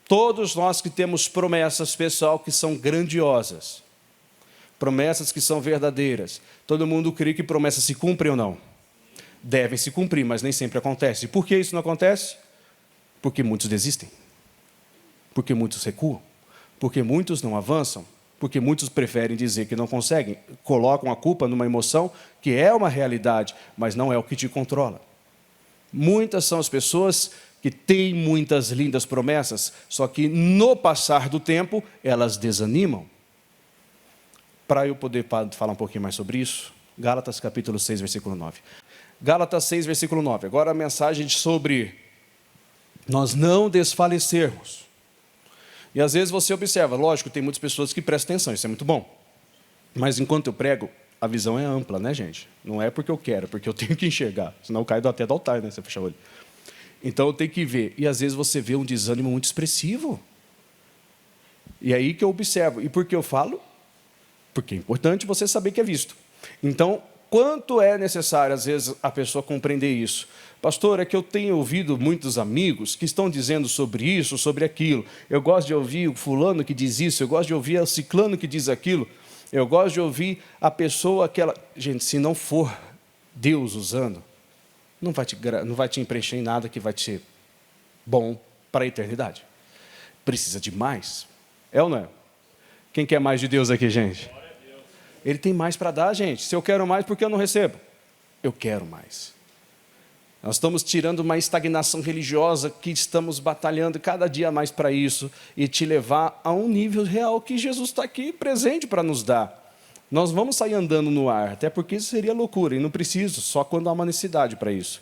Todos nós que temos promessas, pessoal, que são grandiosas, promessas que são verdadeiras. Todo mundo crê que promessas se cumprem ou não? Devem se cumprir, mas nem sempre acontece. Por que isso não acontece? Porque muitos desistem. Porque muitos recuam. Porque muitos não avançam. Porque muitos preferem dizer que não conseguem. Colocam a culpa numa emoção que é uma realidade, mas não é o que te controla. Muitas são as pessoas que têm muitas lindas promessas, só que no passar do tempo elas desanimam. Para eu poder falar um pouquinho mais sobre isso, Gálatas capítulo 6, versículo 9. Gálatas 6, versículo 9. Agora a mensagem sobre nós não desfalecermos. E às vezes você observa, lógico, tem muitas pessoas que prestam atenção, isso é muito bom. Mas enquanto eu prego, a visão é ampla, né, gente? Não é porque eu quero, é porque eu tenho que enxergar. Senão eu caio até do altar, né, se eu fechar o olho. Então eu tenho que ver. E às vezes você vê um desânimo muito expressivo. E aí que eu observo. E por que eu falo? Porque é importante você saber que é visto. Então, quanto é necessário, às vezes, a pessoa compreender isso? Pastor, é que eu tenho ouvido muitos amigos que estão dizendo sobre isso, sobre aquilo. Eu gosto de ouvir o fulano que diz isso, eu gosto de ouvir o ciclano que diz aquilo. Eu gosto de ouvir a pessoa que ela... Gente, se não for Deus usando, não vai te preencher em nada que vai te ser bom para a eternidade. Precisa de mais. É ou não é? Quem quer mais de Deus aqui, gente? Ele tem mais para dar, gente. Se eu quero mais, por que eu não recebo? Eu quero mais. Nós estamos tirando uma estagnação religiosa que estamos batalhando cada dia mais para isso e te levar a um nível real que Jesus está aqui presente para nos dar. Nós vamos sair andando no ar, até porque isso seria loucura, e não preciso, só quando há uma necessidade para isso.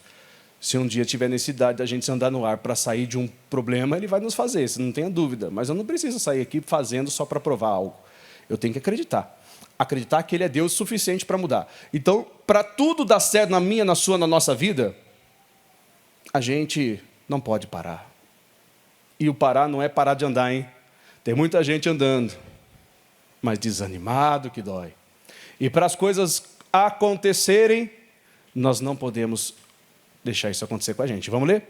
Se um dia tiver necessidade da gente andar no ar para sair de um problema, ele vai nos fazer, você não tenha dúvida. Mas eu não preciso sair aqui fazendo só para provar algo. Eu tenho que acreditar. Acreditar que Ele é Deus suficiente para mudar. Então, para tudo dar certo na minha, na sua, na nossa vida, a gente não pode parar. E o parar não é parar de andar, hein? Tem muita gente andando, mas desanimado que dói. E para as coisas acontecerem, nós não podemos deixar isso acontecer com a gente. Vamos ler?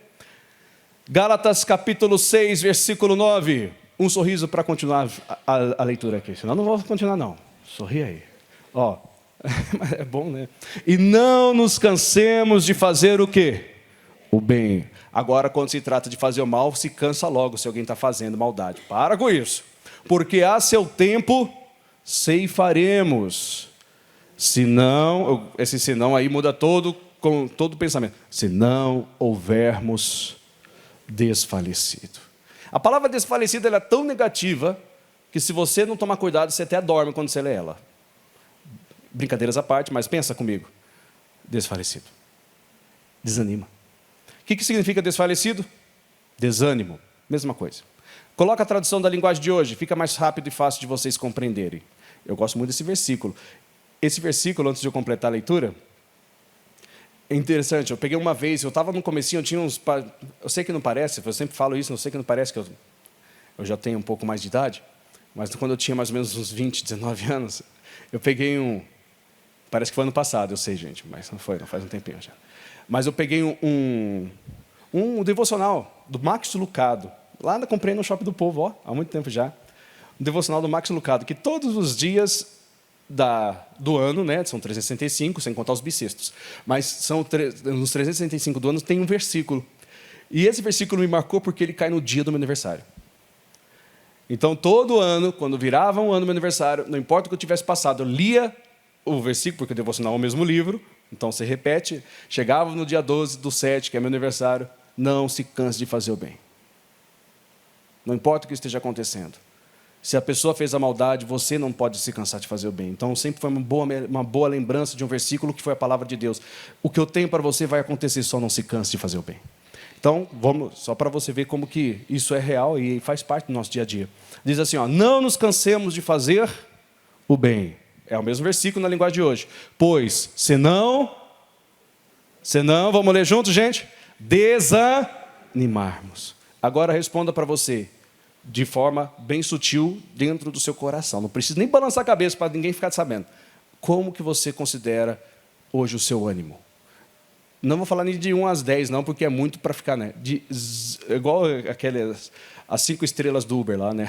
Gálatas capítulo 6, versículo 9. Um sorriso para continuar a leitura aqui, senão não vou continuar não. Sorri aí. Ó, é bom, né? E não nos cansemos de fazer o quê? O bem. Agora, quando se trata de fazer o mal, se cansa logo se alguém está fazendo maldade. Para com isso. Porque a seu tempo ceifaremos. Senão, esse senão aí muda com todo o pensamento. Se não houvermos desfalecido. A palavra desfalecido ela é tão negativa que se você não tomar cuidado, você até dorme quando você lê ela. Brincadeiras à parte, mas pensa comigo. Desfalecido. Desanima. O que significa desfalecido? Desânimo. Mesma coisa. Coloca a tradução da linguagem de hoje, fica mais rápido e fácil de vocês compreenderem. Eu gosto muito desse versículo. Esse versículo, antes de eu completar a leitura, é interessante. Eu peguei uma vez, eu estava no comecinho, eu tinha uns... Eu sei que não parece, eu sempre falo isso, eu sei que não parece que eu já tenho um pouco mais de idade, mas quando eu tinha mais ou menos uns 20, 19 anos, eu peguei parece que foi ano passado, eu sei, gente, mas não faz um tempinho já. Mas eu peguei um devocional do Max Lucado. Lá comprei no Shopping do Povo, ó, há muito tempo já. Um devocional do Max Lucado, que todos os dias do ano, né, são 365, sem contar os bissextos, mas nos 365 do ano tem um versículo. E esse versículo me marcou porque ele cai no dia do meu aniversário. Então, todo ano, quando virava um ano do meu aniversário, não importa o que eu tivesse passado, eu lia o versículo, porque o devocional é o mesmo livro, então você repete, chegava no dia 12/7, que é meu aniversário, não se canse de fazer o bem. Não importa o que esteja acontecendo. Se a pessoa fez a maldade, você não pode se cansar de fazer o bem. Então, sempre foi uma boa lembrança de um versículo que foi a palavra de Deus. O que eu tenho para você vai acontecer, só não se canse de fazer o bem. Então, vamos, só para você ver como que isso é real e faz parte do nosso dia a dia. Diz assim, ó, não nos cansemos de fazer o bem. É o mesmo versículo na linguagem de hoje. Pois, senão, vamos ler juntos, gente? Desanimarmos. Agora responda para você, de forma bem sutil, dentro do seu coração. Não precisa nem balançar a cabeça para ninguém ficar sabendo. Como que você considera hoje o seu ânimo? Não vou falar nem de 1 às 10, não, porque é muito para ficar, né? Igual as 5 estrelas do Uber lá, né?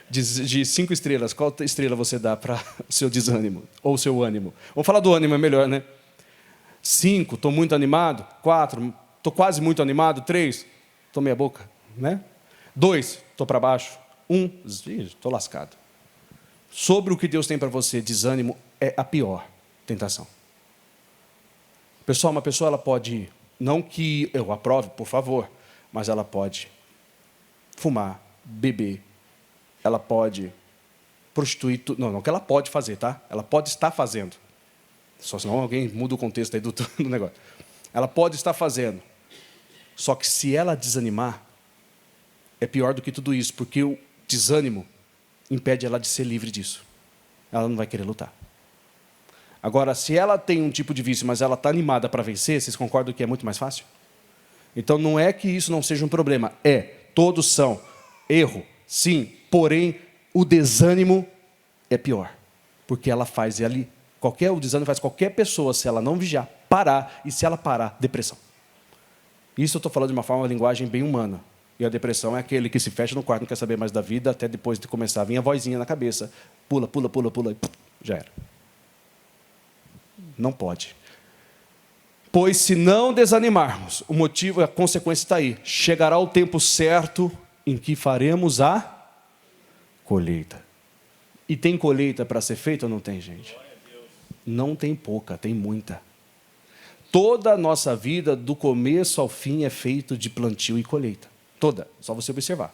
De 5 estrelas, qual estrela você dá para o seu desânimo? Ou o seu ânimo? Vamos falar do ânimo, é melhor, né? 5, estou muito animado. 4, estou quase muito animado. 3, estou meia boca, né? 2, estou para baixo. 1, estou lascado. Sobre o que Deus tem para você, desânimo é a pior tentação. Pessoal, uma pessoa ela pode, não que eu aprove, por favor, mas ela pode fumar, beber, ela pode prostituir, não que ela pode fazer, tá? Ela pode estar fazendo. Só senão alguém muda o contexto aí do negócio. Ela pode estar fazendo. Só que se ela desanimar, é pior do que tudo isso, porque o desânimo impede ela de ser livre disso. Ela não vai querer lutar. Agora, se ela tem um tipo de vício, mas ela está animada para vencer, vocês concordam que é muito mais fácil? Então, não é que isso não seja um problema. Todos são. Erro, sim. Porém, o desânimo é pior. Porque ela faz ali, o desânimo faz qualquer pessoa, se ela não vigiar, parar. E se ela parar, depressão. Isso eu estou falando de uma linguagem bem humana. E a depressão é aquele que se fecha no quarto, não quer saber mais da vida, até depois de começar a vir a vozinha na cabeça. Pula, pula, pula, pula, e já era. Não pode. Pois se não desanimarmos, o motivo, a consequência está aí. Chegará o tempo certo em que faremos a colheita. E tem colheita para ser feita ou não tem, gente? Não tem pouca, tem muita. Toda a nossa vida, do começo ao fim, é feito de plantio e colheita. Toda, só você observar.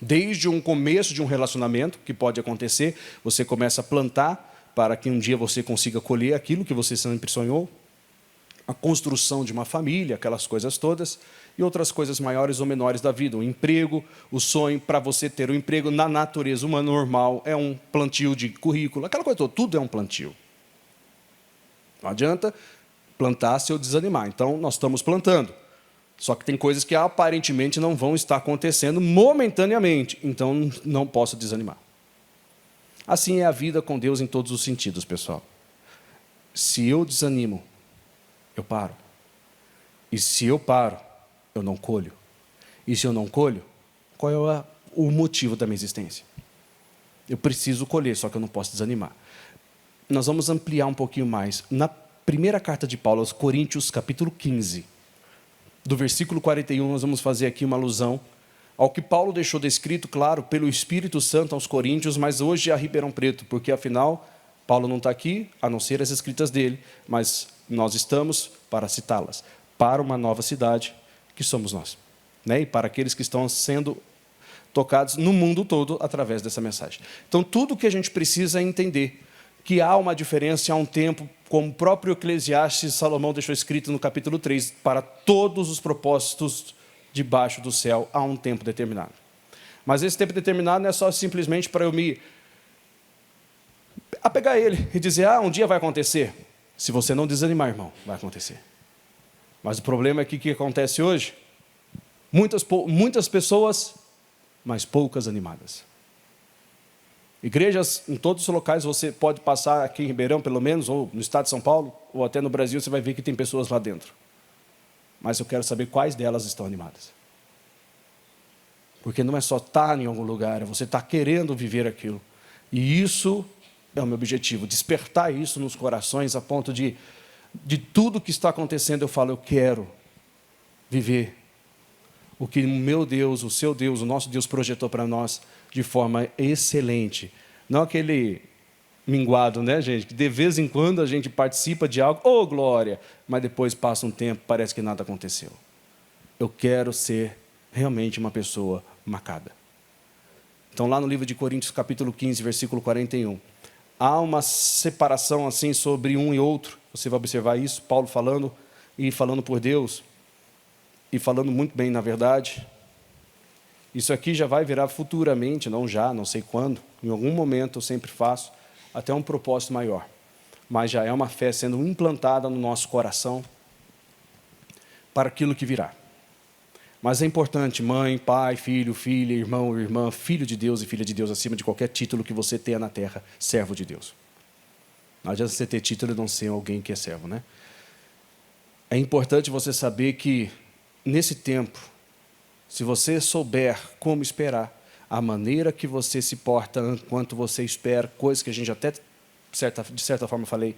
Desde um começo de um relacionamento, que pode acontecer, você começa a plantar para que um dia você consiga colher aquilo que você sempre sonhou, a construção de uma família, aquelas coisas todas, e outras coisas maiores ou menores da vida, o emprego, o sonho para você ter um emprego na natureza humana normal, é um plantio de currículo, aquela coisa toda, tudo é um plantio. Não adianta plantar se eu desanimar, então nós estamos plantando. Só que tem coisas que aparentemente não vão estar acontecendo momentaneamente, então não posso desanimar. Assim é a vida com Deus em todos os sentidos, pessoal. Se eu desanimo, eu paro. E se eu paro, eu não colho. E se eu não colho, qual é o motivo da minha existência? Eu preciso colher, só que eu não posso desanimar. Nós vamos ampliar um pouquinho mais. Na primeira carta de Paulo aos Coríntios, capítulo 15, do versículo 41, nós vamos fazer aqui uma alusão ao que Paulo deixou descrito, claro, pelo Espírito Santo aos Coríntios, mas hoje a Ribeirão Preto, porque, afinal, Paulo não está aqui, a não ser as escritas dele, mas nós estamos para citá-las, para uma nova cidade, que somos nós, né? E para aqueles que estão sendo tocados no mundo todo através dessa mensagem. Então, tudo o que a gente precisa é entender que há uma diferença, há um tempo, como o próprio Eclesiastes, Salomão deixou escrito no capítulo 3, para todos os propósitos debaixo do céu há um tempo determinado. Mas esse tempo determinado não é só simplesmente para eu me apegar a ele e dizer, um dia vai acontecer. Se você não desanimar, irmão, vai acontecer. Mas o problema é que o que acontece hoje? Muitas pessoas, mas poucas animadas. Igrejas em todos os locais, você pode passar aqui em Ribeirão, pelo menos, ou no estado de São Paulo, ou até no Brasil, você vai ver que tem pessoas lá dentro. Mas eu quero saber quais delas estão animadas. Porque não é só estar em algum lugar, é você estar querendo viver aquilo. E isso é o meu objetivo, despertar isso nos corações a ponto de tudo que está acontecendo, eu falo, eu quero viver o que o meu Deus, o seu Deus, o nosso Deus projetou para nós de forma excelente. Não aquele minguado, né, gente? Que de vez em quando a gente participa de algo, glória, mas depois passa um tempo, parece que nada aconteceu. Eu quero ser realmente uma pessoa marcada. Então, lá no livro de Coríntios, capítulo 15, versículo 41, há uma separação assim sobre um e outro. Você vai observar isso, Paulo falando e falando por Deus, e falando muito bem, na verdade. Isso aqui já vai virar futuramente, não já, não sei quando, em algum momento eu sempre faço, até um propósito maior. Mas já é uma fé sendo implantada no nosso coração para aquilo que virá. Mas é importante, mãe, pai, filho, filha, irmão, irmã, filho de Deus e filha de Deus, acima de qualquer título que você tenha na terra, servo de Deus. Não adianta você ter título e não ser alguém que é servo, né? É importante você saber que, nesse tempo, se você souber como esperar, a maneira que você se porta enquanto você espera, coisa que a gente até, de certa forma, falei,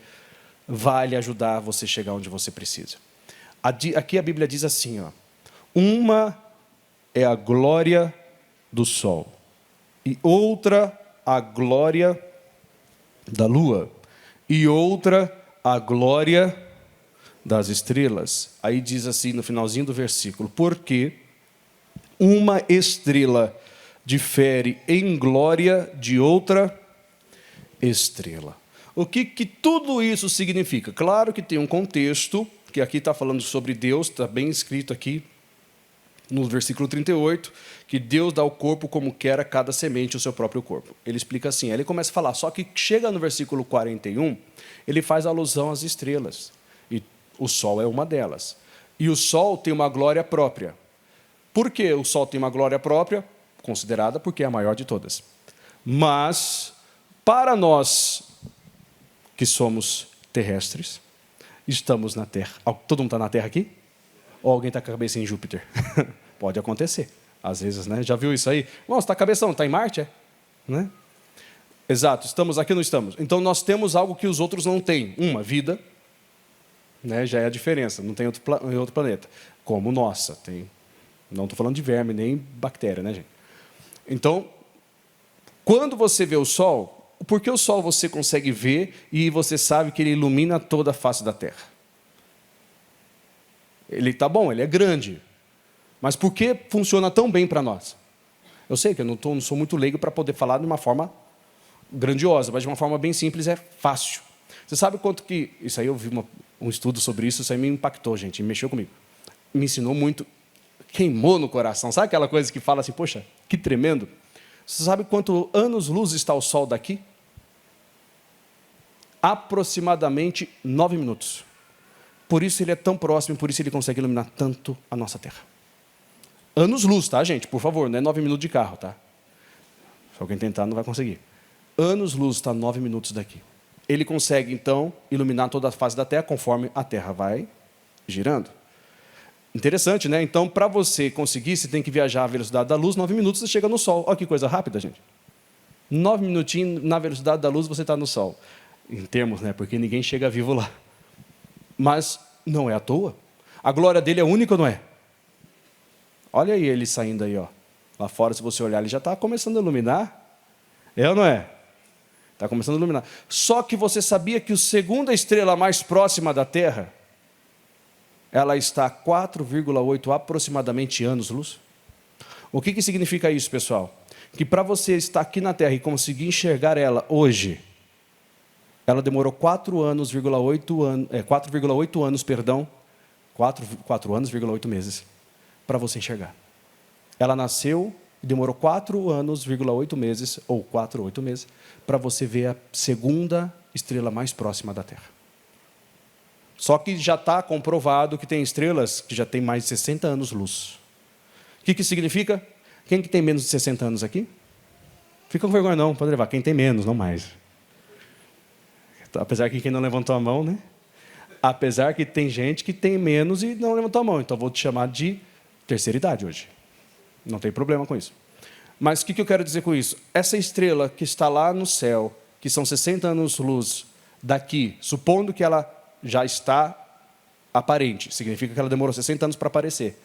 vai lhe ajudar a você chegar onde você precisa. Aqui a Bíblia diz assim, ó, uma é a glória do sol, e outra a glória da lua, e outra a glória das estrelas. Aí diz assim no finalzinho do versículo, porque uma estrela difere em glória de outra estrela. O que tudo isso significa? Claro que tem um contexto, que aqui está falando sobre Deus, está bem escrito aqui, no versículo 38, que Deus dá o corpo como quer a cada semente o seu próprio corpo. Ele explica assim, ele começa a falar, só que chega no versículo 41, ele faz alusão às estrelas, e o sol é uma delas. E o sol tem uma glória própria. Por que o sol tem uma glória própria? Considerada porque é a maior de todas. Mas, para nós que somos terrestres, estamos na Terra. Todo mundo está na Terra aqui? Ou alguém está com a cabeça em Júpiter? Pode acontecer. Às vezes, né? Já viu isso aí? Você está cabeção, está em Marte? É? Né? Exato, estamos aqui ou não estamos? Então, nós temos algo que os outros não têm. Uma, vida. Né? Já é a diferença. Não tem em outro planeta. Como nossa. Não estou falando de verme, nem bactéria, né, gente? Então, quando você vê o Sol, porque o Sol você consegue ver e você sabe que ele ilumina toda a face da Terra. Ele está bom, ele é grande. Mas por que funciona tão bem para nós? Eu sei que eu não sou muito leigo para poder falar de uma forma grandiosa, mas de uma forma bem simples é fácil. Você sabe quanto que... Isso aí eu vi um estudo sobre isso aí me impactou, gente, mexeu comigo. Me ensinou muito, queimou no coração. Sabe aquela coisa que fala assim, poxa, que tremendo? Você sabe quanto anos-luz está o Sol daqui? Aproximadamente 9 minutos. Por isso ele é tão próximo, por isso ele consegue iluminar tanto a nossa Terra. Anos-luz, tá, gente? Por favor, não é 9 minutos de carro, tá? Se alguém tentar, não vai conseguir. Anos-luz está 9 minutos daqui. Ele consegue, então, iluminar toda a face da Terra conforme a Terra vai girando. Interessante, né? Então, para você conseguir, você tem que viajar à velocidade da luz, 9 minutos você chega no Sol. Olha que coisa rápida, gente. 9 minutinhos na velocidade da luz você está no Sol. Em termos, né? Porque ninguém chega vivo lá. Mas não é à toa. A glória dele é única ou não é? Olha aí ele saindo aí, ó. Lá fora, se você olhar, ele já está começando a iluminar. É ou não é? Está começando a iluminar. Só que você sabia que a segunda estrela mais próxima da Terra, ela está a 4,8 aproximadamente anos-luz? O que significa isso, pessoal? Que para você estar aqui na Terra e conseguir enxergar ela hoje, ela demorou 4,8 anos, perdão, 4 anos, 8 meses, para você enxergar. Ela nasceu e demorou 4 anos, 8 meses, ou 4 ou 8 meses, para você ver a segunda estrela mais próxima da Terra. Só que já está comprovado que tem estrelas que já têm mais de 60 anos-luz. O que significa? Quem que tem menos de 60 anos aqui? Fica com vergonha não, pode levar. Quem tem menos, não mais. Apesar que quem não levantou a mão, né? Apesar que tem gente que tem menos e não levantou a mão. Então, vou te chamar de terceira idade hoje. Não tem problema com isso. Mas o que eu quero dizer com isso? Essa estrela que está lá no céu, que são 60 anos-luz daqui, supondo que ela já está aparente, significa que ela demorou 60 anos para aparecer.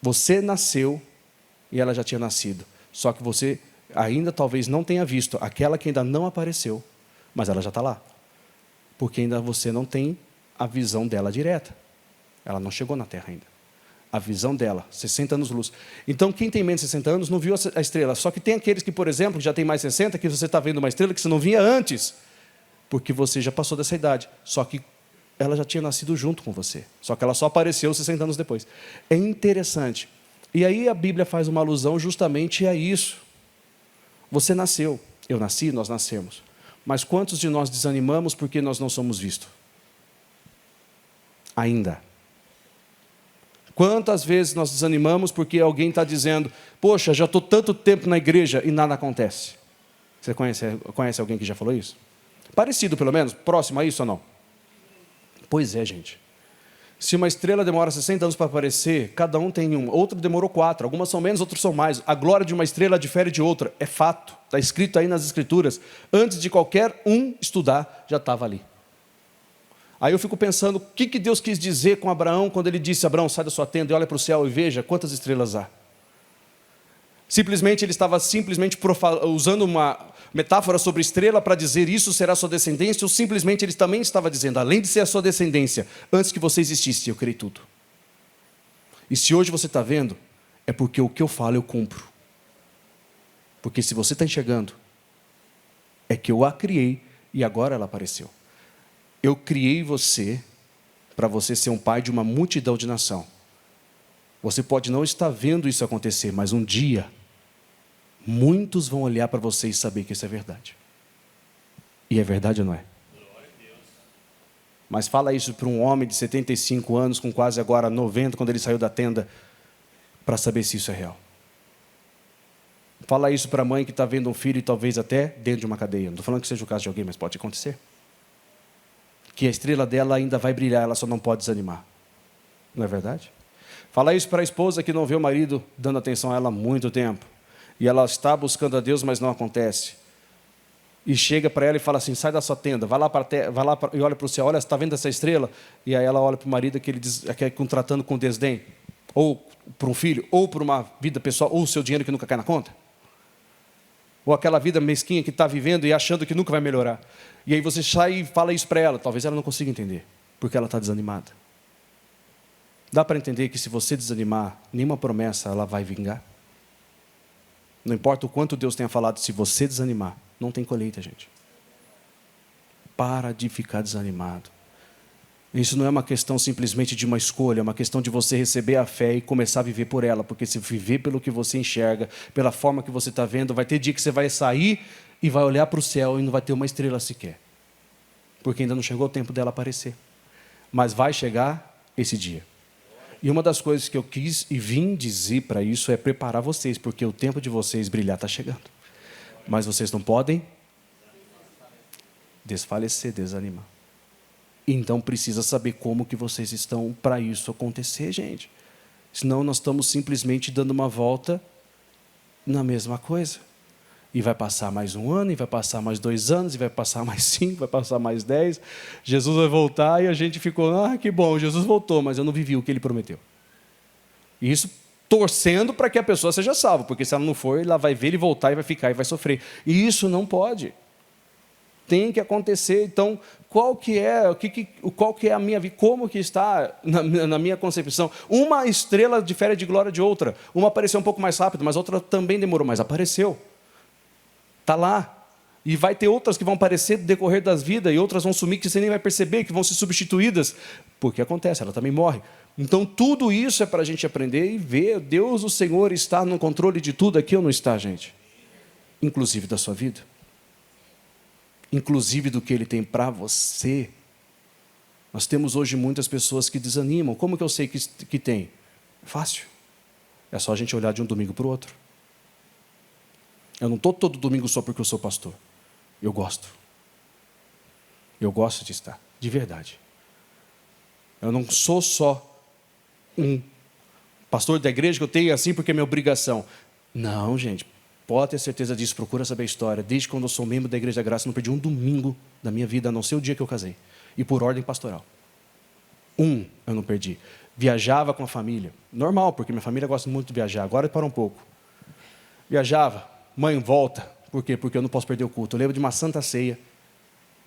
Você nasceu e ela já tinha nascido. Só que você ainda talvez não tenha visto aquela que ainda não apareceu, mas ela já está lá. Porque ainda você não tem a visão dela direta. Ela não chegou na Terra ainda. A visão dela, 60 anos-luz. Então, quem tem menos de 60 anos não viu a estrela. Só que tem aqueles que, por exemplo, já tem mais de 60, que você está vendo uma estrela que você não via antes, porque você já passou dessa idade. Só que ela já tinha nascido junto com você. Só que ela só apareceu 60 anos depois. É interessante. E aí a Bíblia faz uma alusão justamente a isso. Você nasceu, eu nasci, nós nascemos. Mas quantos de nós desanimamos porque nós não somos vistos? Ainda. Quantas vezes nós desanimamos porque alguém está dizendo, poxa, já estou tanto tempo na igreja e nada acontece? Você conhece alguém que já falou isso? Parecido, pelo menos? Próximo a isso ou não? Pois é, gente. Se uma estrela demora 60 anos para aparecer, cada um tem uma. Outro demorou 4. Algumas são menos, outras são mais. A glória de uma estrela difere de outra. É fato. Está escrito aí nas Escrituras. Antes de qualquer um estudar, já estava ali. Aí eu fico pensando, o que Deus quis dizer com Abraão quando ele disse: Abraão, sai da sua tenda e olha para o céu e veja quantas estrelas há. Simplesmente ele estava usando uma metáfora sobre estrela para dizer isso será sua descendência, ou simplesmente ele também estava dizendo, além de ser a sua descendência, antes que você existisse, eu criei tudo. E se hoje você está vendo, é porque o que eu falo eu cumpro. Porque se você está enxergando, é que eu a criei e agora ela apareceu. Eu criei você para você ser um pai de uma multidão de nação. Você pode não estar vendo isso acontecer, mas um dia muitos vão olhar para você e saber que isso é verdade. E é verdade ou não é? Mas fala isso para um homem de 75 anos, com quase agora 90, quando ele saiu da tenda, para saber se isso é real. Fala isso para a mãe que está vendo um filho e talvez até dentro de uma cadeia. Não estou falando que seja o caso de alguém, mas pode acontecer. Que a estrela dela ainda vai brilhar, ela só não pode desanimar. Não é verdade? Fala isso para a esposa que não vê o marido dando atenção a ela há muito tempo. E ela está buscando a Deus, mas não acontece. E chega para ela e fala assim, sai da sua tenda, vai lá e olha para o céu, olha, você está vendo essa estrela? E aí ela olha para o marido que ele diz, que é tratando com desdém, ou para um filho, ou por uma vida pessoal, ou o seu dinheiro que nunca cai na conta. Ou aquela vida mesquinha que está vivendo e achando que nunca vai melhorar. E aí você sai e fala isso para ela, talvez ela não consiga entender, porque ela está desanimada. Dá para entender que se você desanimar, nenhuma promessa ela vai vingar? Não importa o quanto Deus tenha falado, se você desanimar, não tem colheita, gente. Para de ficar desanimado. Isso não é uma questão simplesmente de uma escolha, é uma questão de você receber a fé e começar a viver por ela, porque se viver pelo que você enxerga, pela forma que você está vendo, vai ter dia que você vai sair e vai olhar para o céu e não vai ter uma estrela sequer, porque ainda não chegou o tempo dela aparecer. Mas vai chegar esse dia. E uma das coisas que eu quis e vim dizer para isso é preparar vocês, porque o tempo de vocês brilhar está chegando. Mas vocês não podem desfalecer, desanimar. Então precisa saber como que vocês estão para isso acontecer, gente. Senão nós estamos simplesmente dando uma volta na mesma coisa. E vai passar mais um ano, e vai passar mais 2 anos, e vai passar mais 5, vai passar mais 10. Jesus vai voltar e a gente ficou, que bom, Jesus voltou, mas eu não vivi o que ele prometeu. E isso torcendo para que a pessoa seja salva, porque se ela não for, ela vai ver ele voltar e vai ficar e vai sofrer. E isso não pode. Tem que acontecer. Então, qual que é a minha vida? Como que está na minha concepção? Uma estrela difere de glória de outra. Uma apareceu um pouco mais rápido, mas outra também demorou mais. Apareceu. Está lá. E vai ter outras que vão aparecer no decorrer das vidas, e outras vão sumir que você nem vai perceber, que vão ser substituídas. Porque acontece, ela também morre. Então, tudo isso é para a gente aprender e ver. Deus, o Senhor, está no controle de tudo aqui ou não está, gente? Inclusive da sua vida. Inclusive do que Ele tem para você. Nós temos hoje muitas pessoas que desanimam. Como que eu sei que tem? Fácil. É só a gente olhar de um domingo para o outro. Eu não estou todo domingo só porque eu sou pastor. Eu gosto. Eu gosto de estar, de verdade. Eu não sou só um pastor da igreja que eu tenho assim porque é minha obrigação. Não, gente. Pode ter certeza disso, procura saber a história. Desde quando eu sou membro da Igreja da Graça, eu não perdi um domingo da minha vida, a não ser o dia que eu casei. E por ordem pastoral. Eu não perdi. Viajava com a família. Normal, porque minha família gosta muito de viajar. Agora para um pouco. Viajava. Mãe, volta. Por quê? Porque eu não posso perder o culto. Eu lembro de uma santa ceia.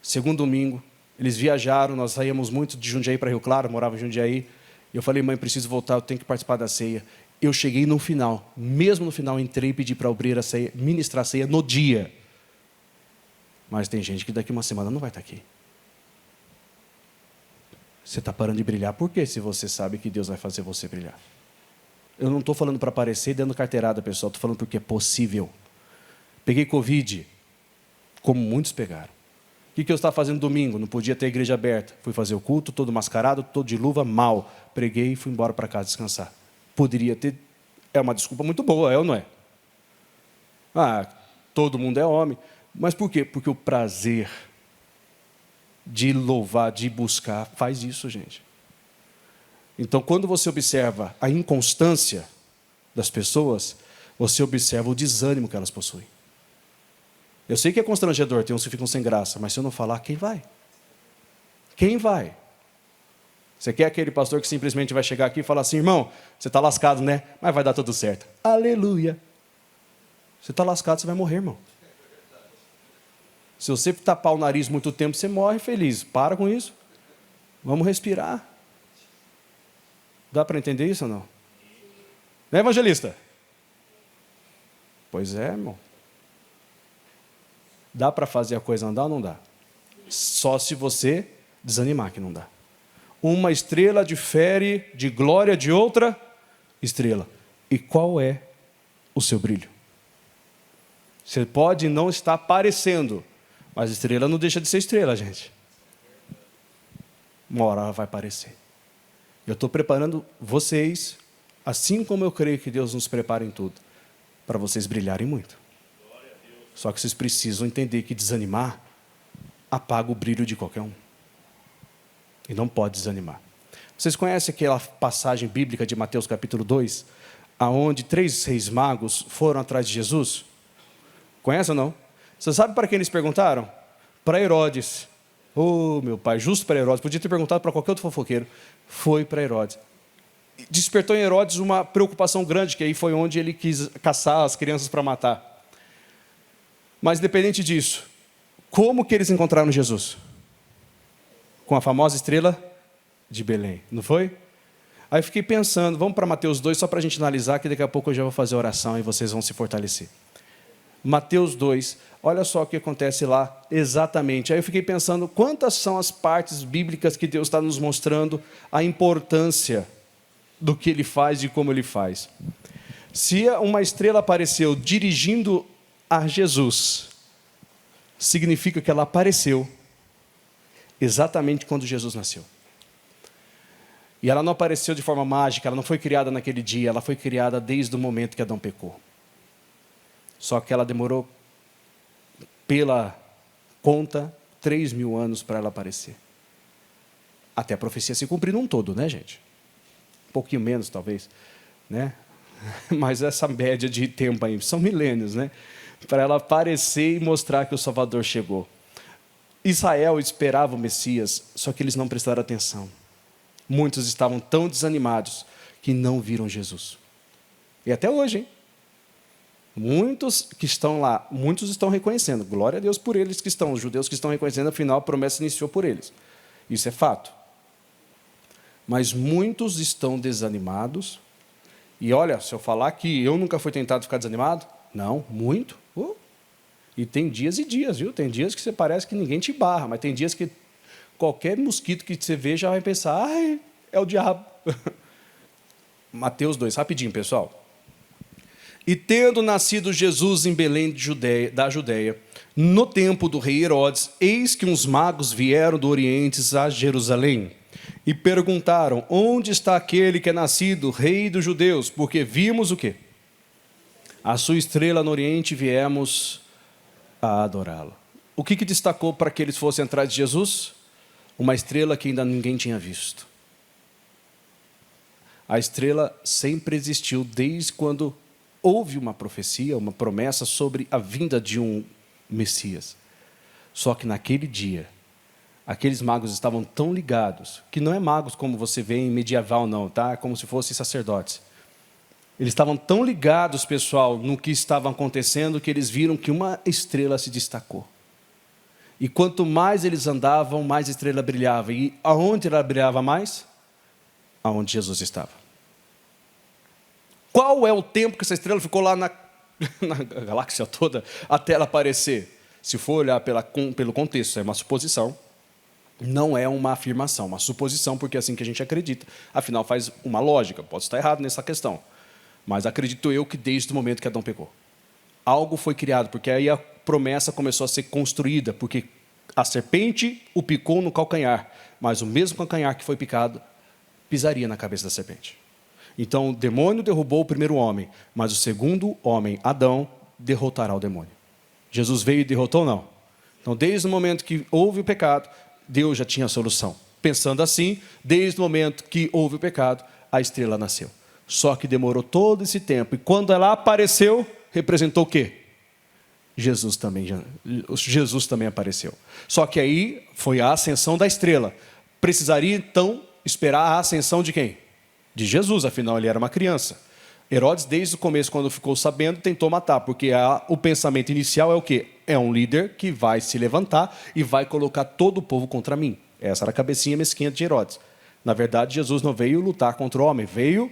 Segundo domingo. Eles viajaram, nós saíamos muito de Jundiaí para Rio Claro, morava em Jundiaí. E eu falei, mãe, preciso voltar, eu tenho que participar da ceia. Eu cheguei no final, mesmo no final, entrei e pedi para abrir a ceia, ministrar a ceia no dia. Mas tem gente que daqui uma semana não vai estar aqui. Você está parando de brilhar, por quê? Se você sabe que Deus vai fazer você brilhar. Eu não estou falando para aparecer dando carteirada, pessoal, estou falando porque é possível. Peguei Covid, como muitos pegaram. O que eu estava fazendo domingo? Não podia ter a igreja aberta. Fui fazer o culto, todo mascarado, todo de luva, mal. Preguei e fui embora para casa descansar. Poderia ter... É uma desculpa muito boa, é ou não é? Todo mundo é homem. Mas por quê? Porque o prazer de louvar, de buscar, faz isso, gente. Então, quando você observa a inconstância das pessoas, você observa o desânimo que elas possuem. Eu sei que é constrangedor, tem uns que ficam sem graça, mas se eu não falar, quem vai? Quem vai? Você quer aquele pastor que simplesmente vai chegar aqui e falar assim, irmão, você está lascado, né? Mas vai dar tudo certo. Aleluia. Você está lascado, você vai morrer, irmão. Se você tapar o nariz muito tempo, você morre feliz. Para com isso. Vamos respirar. Dá para entender isso ou não? Não é, evangelista? Pois é, irmão. Dá para fazer a coisa andar ou não dá? Só se você desanimar que não dá. Uma estrela difere de glória de outra estrela. E qual é o seu brilho? Você pode não estar aparecendo, mas estrela não deixa de ser estrela, gente. Uma hora ela vai aparecer. Eu estou preparando vocês, assim como eu creio que Deus nos prepara em tudo, para vocês brilharem muito. Só que vocês precisam entender que desanimar apaga o brilho de qualquer um. E não pode desanimar. Vocês conhecem aquela passagem bíblica de Mateus capítulo 2, aonde 3 reis magos foram atrás de Jesus? Conhece ou não? Você sabe para quem eles perguntaram? Para Herodes. Oh, meu pai, justo para Herodes. Podia ter perguntado para qualquer outro fofoqueiro. Foi para Herodes. Despertou em Herodes uma preocupação grande, que aí foi onde ele quis caçar as crianças para matar. Mas, independente disso, como que eles encontraram Jesus? Com a famosa estrela de Belém, não foi? Aí eu fiquei pensando, vamos para Mateus 2, só para a gente analisar, que daqui a pouco eu já vou fazer oração e vocês vão se fortalecer. Mateus 2, olha só o que acontece lá exatamente. Aí eu fiquei pensando, quantas são as partes bíblicas que Deus está nos mostrando a importância do que Ele faz e como Ele faz. Se uma estrela apareceu dirigindo a Jesus, significa que ela apareceu exatamente quando Jesus nasceu. E ela não apareceu de forma mágica, ela não foi criada naquele dia, ela foi criada desde o momento que Adão pecou. Só que ela demorou, pela conta, 3.000 anos para ela aparecer. Até a profecia se cumprir num todo, né, gente? Um pouquinho menos, talvez, né? Mas essa média de tempo aí, são milênios, né? Para ela aparecer e mostrar que o Salvador chegou. Israel esperava o Messias, só que eles não prestaram atenção. Muitos estavam tão desanimados que não viram Jesus. E até hoje, hein? Muitos que estão lá, muitos estão reconhecendo. Glória a Deus por eles que estão. Os judeus que estão reconhecendo, afinal, a promessa iniciou por eles. Isso é fato. Mas muitos estão desanimados. E olha, se eu falar que eu nunca fui tentado ficar desanimado, não, muito. E tem dias e dias, viu? Tem dias que você parece que ninguém te barra, mas tem dias que qualquer mosquito que você vê já vai pensar, ai, é o diabo. Mateus 2, rapidinho, pessoal. E tendo nascido Jesus em Belém da Judeia, no tempo do rei Herodes, eis que uns magos vieram do Oriente a Jerusalém e perguntaram, onde está aquele que é nascido, rei dos judeus? Porque vimos o quê? A sua estrela no Oriente e viemos a adorá-lo. O que destacou para que eles fossem atrás de Jesus? Uma estrela que ainda ninguém tinha visto. A estrela sempre existiu desde quando houve uma profecia, uma promessa sobre a vinda de um Messias. Só que naquele dia, aqueles magos estavam tão ligados, que não é magos como você vê em medieval não, tá? É como se fossem sacerdotes. Eles estavam tão ligados, pessoal, no que estava acontecendo, que eles viram que uma estrela se destacou. E quanto mais eles andavam, mais a estrela brilhava. E aonde ela brilhava mais? Aonde Jesus estava. Qual é o tempo que essa estrela ficou lá na galáxia toda, até ela aparecer? Se for olhar pelo contexto, é uma suposição. Não é uma afirmação, uma suposição, porque é assim que a gente acredita. Afinal, faz uma lógica. Posso estar errado nessa questão. Mas acredito eu que desde o momento que Adão pecou, algo foi criado, porque aí a promessa começou a ser construída, porque a serpente o picou no calcanhar, mas o mesmo calcanhar que foi picado, pisaria na cabeça da serpente. Então, o demônio derrubou o primeiro homem, mas o segundo homem, Adão, derrotará o demônio. Jesus veio e derrotou, não? Então, desde o momento que houve o pecado, Deus já tinha a solução. Pensando assim, desde o momento que houve o pecado, a estrela nasceu. Só que demorou todo esse tempo. E quando ela apareceu, representou o quê? Jesus também apareceu. Só que aí foi a ascensão da estrela. Precisaria, então, esperar a ascensão de quem? De Jesus, afinal ele era uma criança. Herodes, desde o começo, quando ficou sabendo, tentou matar, porque o pensamento inicial é o quê? É um líder que vai se levantar e vai colocar todo o povo contra mim. Essa era a cabecinha mesquinha de Herodes. Na verdade, Jesus não veio lutar contra o homem, veio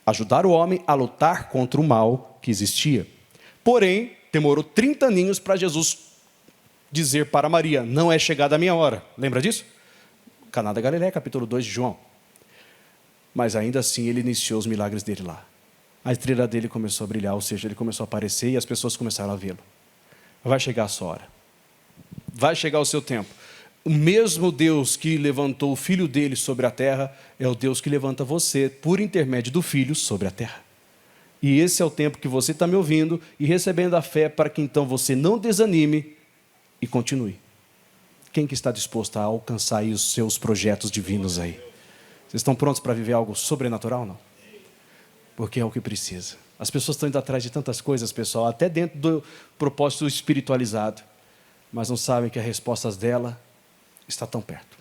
ajudar o homem a lutar contra o mal que existia. Porém, demorou 30 aninhos para Jesus dizer para Maria, não é chegada a minha hora. Lembra disso? Caná da Galileia, capítulo 2 de João. Mas ainda assim ele iniciou os milagres dele lá. A estrela dele começou a brilhar, ou seja, ele começou a aparecer e as pessoas começaram a vê-lo. Vai chegar a sua hora. Vai chegar o seu tempo. O mesmo Deus que levantou o Filho dele sobre a terra é o Deus que levanta você, por intermédio do Filho, sobre a terra. E esse é o tempo que você está me ouvindo e recebendo a fé para que então você não desanime e continue. Quem que está disposto a alcançar aí os seus projetos divinos aí? Vocês estão prontos para viver algo sobrenatural, não? Porque é o que precisa. As pessoas estão indo atrás de tantas coisas, pessoal, até dentro do propósito espiritualizado, mas não sabem que as respostas dela está tão perto.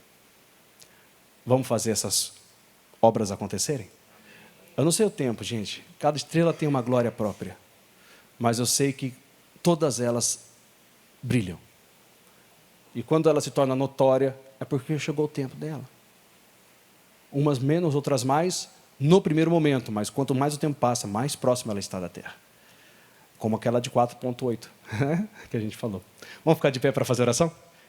Vamos fazer essas obras acontecerem? Eu não sei o tempo, gente. Cada estrela tem uma glória própria. Mas eu sei que todas elas brilham. E quando ela se torna notória, é porque chegou o tempo dela. Umas menos, outras mais, no primeiro momento. Mas quanto mais o tempo passa, mais próxima ela está da Terra. Como aquela de 4.8, que a gente falou. Vamos ficar de pé para fazer oração?